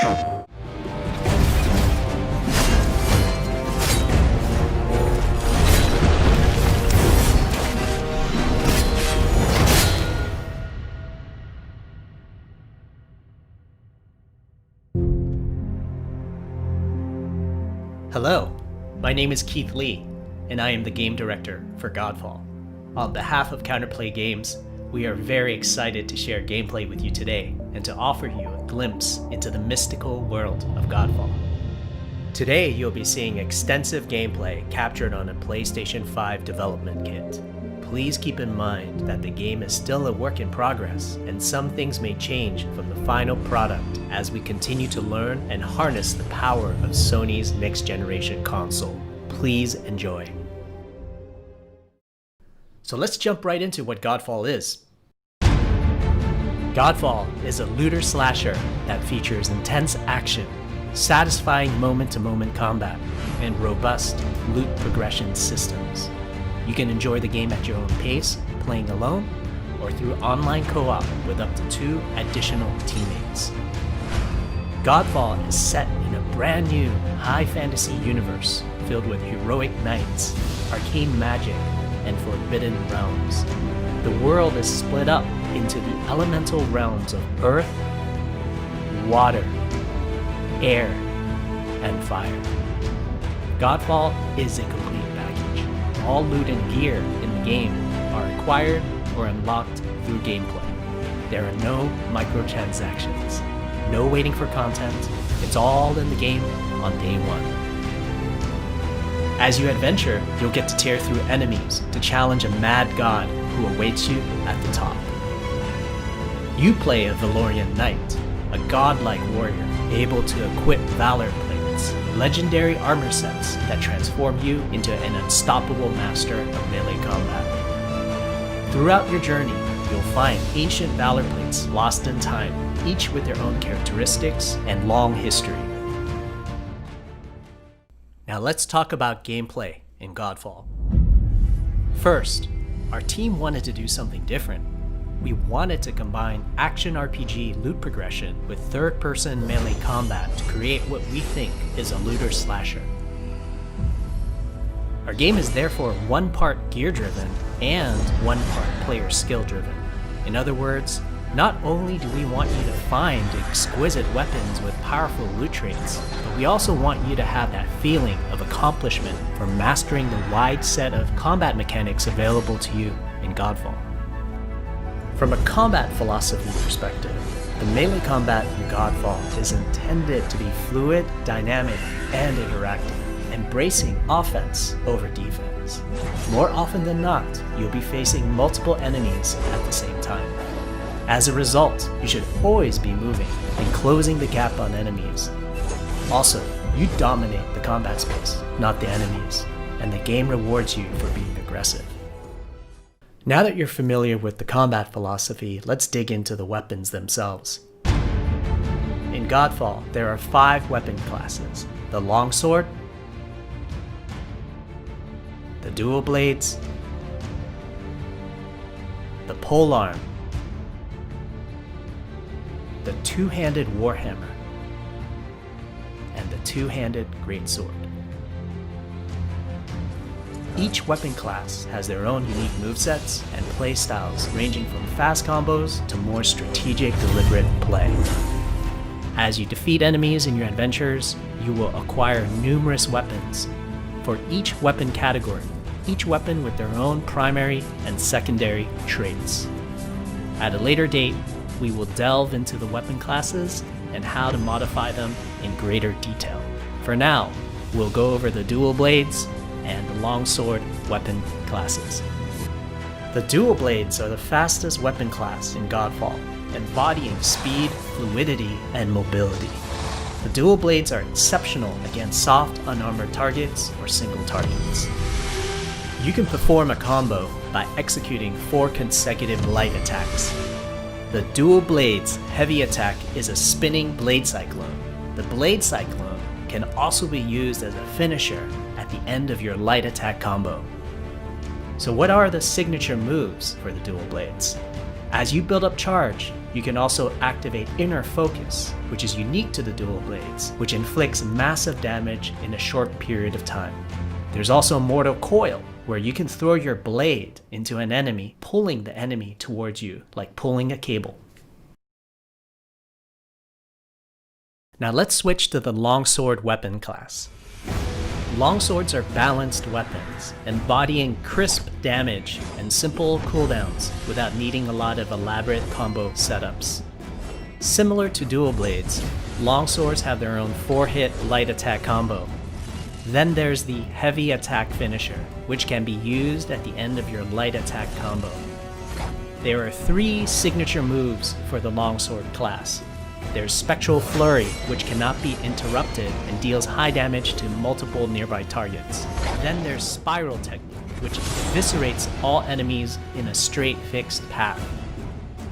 Hello, my name is Keith Lee, and I am the game director for Godfall. On behalf of Counterplay Games, we are very excited to share gameplay with you today and to offer you a glimpse into the mystical world of Godfall. Today, you'll be seeing extensive gameplay captured on a PlayStation 5 development kit. Please keep in mind that the game is still a work in progress, and some things may change from the final product as we continue to learn and harness the power of Sony's next-generation console. Please enjoy. So let's jump right into what Godfall is. Godfall is a looter slasher that features intense action, satisfying moment-to-moment combat, and robust loot progression systems. You can enjoy the game at your own pace, playing alone, or through online co-op with up to 2 additional teammates. Godfall is set in a brand new high fantasy universe filled with heroic knights, arcane magic, and forbidden realms. The world is split up into the elemental realms of earth, water, air, and fire. Godfall is a complete package. All loot and gear in the game are acquired or unlocked through gameplay. There are no microtransactions, no waiting for content. It's all in the game on day one. As you adventure, you'll get to tear through enemies to challenge a mad god who awaits you at the top. You play a Valorian knight, a godlike warrior able to equip valor plates, legendary armor sets that transform you into an unstoppable master of melee combat. Throughout your journey, you'll find ancient valor plates lost in time, each with their own characteristics and long history. Now let's talk about gameplay in Godfall. First, our team wanted to do something different. We wanted to combine action RPG loot progression with third-person melee combat to create what we think is a looter slasher. Our game is therefore one part gear-driven and one part player skill-driven. In other words, not only do we want you to find exquisite weapons with powerful loot traits, but we also want you to have that feeling of accomplishment for mastering the wide set of combat mechanics available to you in Godfall. From a combat philosophy perspective, the melee combat in Godfall is intended to be fluid, dynamic, and interactive, embracing offense over defense. More often than not, you'll be facing multiple enemies at the same time. As a result, you should always be moving and closing the gap on enemies. Also, you dominate the combat space, not the enemies, and the game rewards you for being aggressive. Now that you're familiar with the combat philosophy, let's dig into the weapons themselves. In Godfall, there are 5 weapon classes: the longsword, the dual blades, the polearm, the two-handed warhammer, and the two-handed greatsword. Each weapon class has their own unique movesets and playstyles ranging from fast combos to more strategic, deliberate play. As you defeat enemies in your adventures, you will acquire numerous weapons. For each weapon category, each weapon with their own primary and secondary traits. At a later date, we will delve into the weapon classes and how to modify them in greater detail. For now, we'll go over the dual blades and the longsword weapon classes. The dual blades are the fastest weapon class in Godfall, embodying speed, fluidity, and mobility. The dual blades are exceptional against soft, unarmored targets or single targets. You can perform a combo by executing 4 consecutive light attacks. The dual blades heavy attack is a spinning blade cyclone. The blade cyclone can also be used as a finisher at the end of your light attack combo. So what are the signature moves for the dual blades? As you build up charge, You can also activate Inner Focus, which is unique to the dual blades, which inflicts massive damage in a short period of time. There's also Mortal Coil, where you can throw your blade into an enemy, pulling the enemy towards you, like pulling a cable. Now let's switch to the longsword weapon class. Longswords are balanced weapons, embodying crisp damage and simple cooldowns without needing a lot of elaborate combo setups. Similar to dual blades, longswords have their own 4-hit light attack combo. Then there's the heavy attack finisher, which can be used at the end of your light attack combo. There are 3 signature moves for the longsword class. There's Spectral Flurry, which cannot be interrupted and deals high damage to multiple nearby targets. Then there's Spiral Technique, which eviscerates all enemies in a straight fixed path.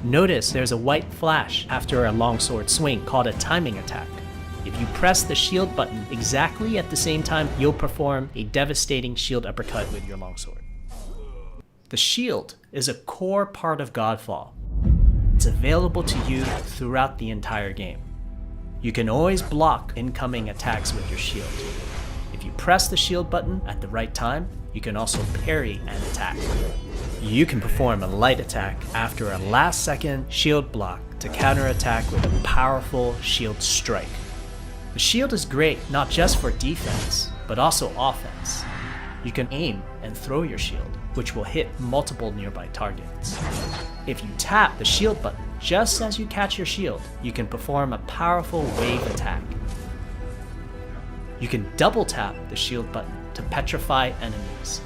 Notice there's a white flash after a longsword swing called a timing attack. If you press the shield button exactly at the same time, you'll perform a devastating shield uppercut with your longsword. The shield is a core part of Godfall. It's available to you throughout the entire game. You can always block incoming attacks with your shield. If you press the shield button at the right time, you can also parry an attack. You can perform a light attack after a last-second shield block to counterattack with a powerful shield strike. The shield is great not just for defense, but also offense. You can aim and throw your shield, which will hit multiple nearby targets. If you tap the shield button just as you catch your shield, you can perform a powerful wave attack. You can double tap the shield button to petrify enemies.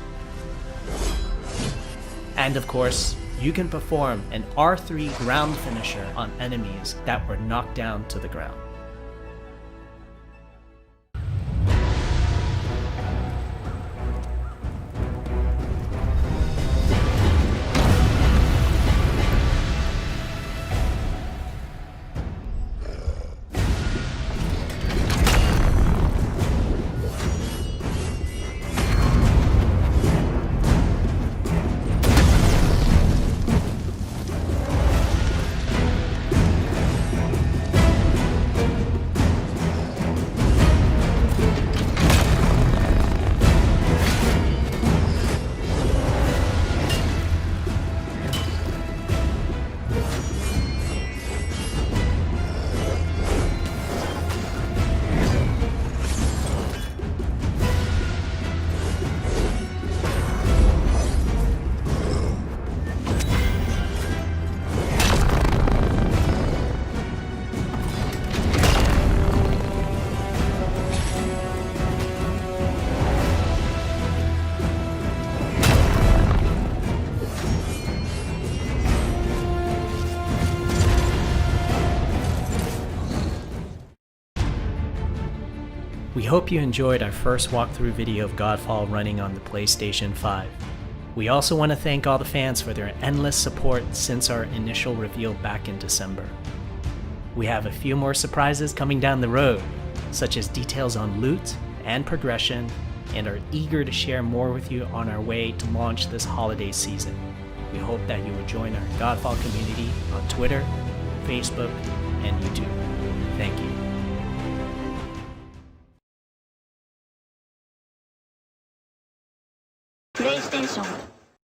And of course, you can perform an R3 ground finisher on enemies that were knocked down to the ground. We hope you enjoyed our first walkthrough video of Godfall running on the PlayStation 5. We also want to thank all the fans for their endless support since our initial reveal back in December. We have a few more surprises coming down the road, such as details on loot and progression, and are eager to share more with you on our way to launch this holiday season. We hope that you will join our Godfall community on Twitter, Facebook, and YouTube. Thank you.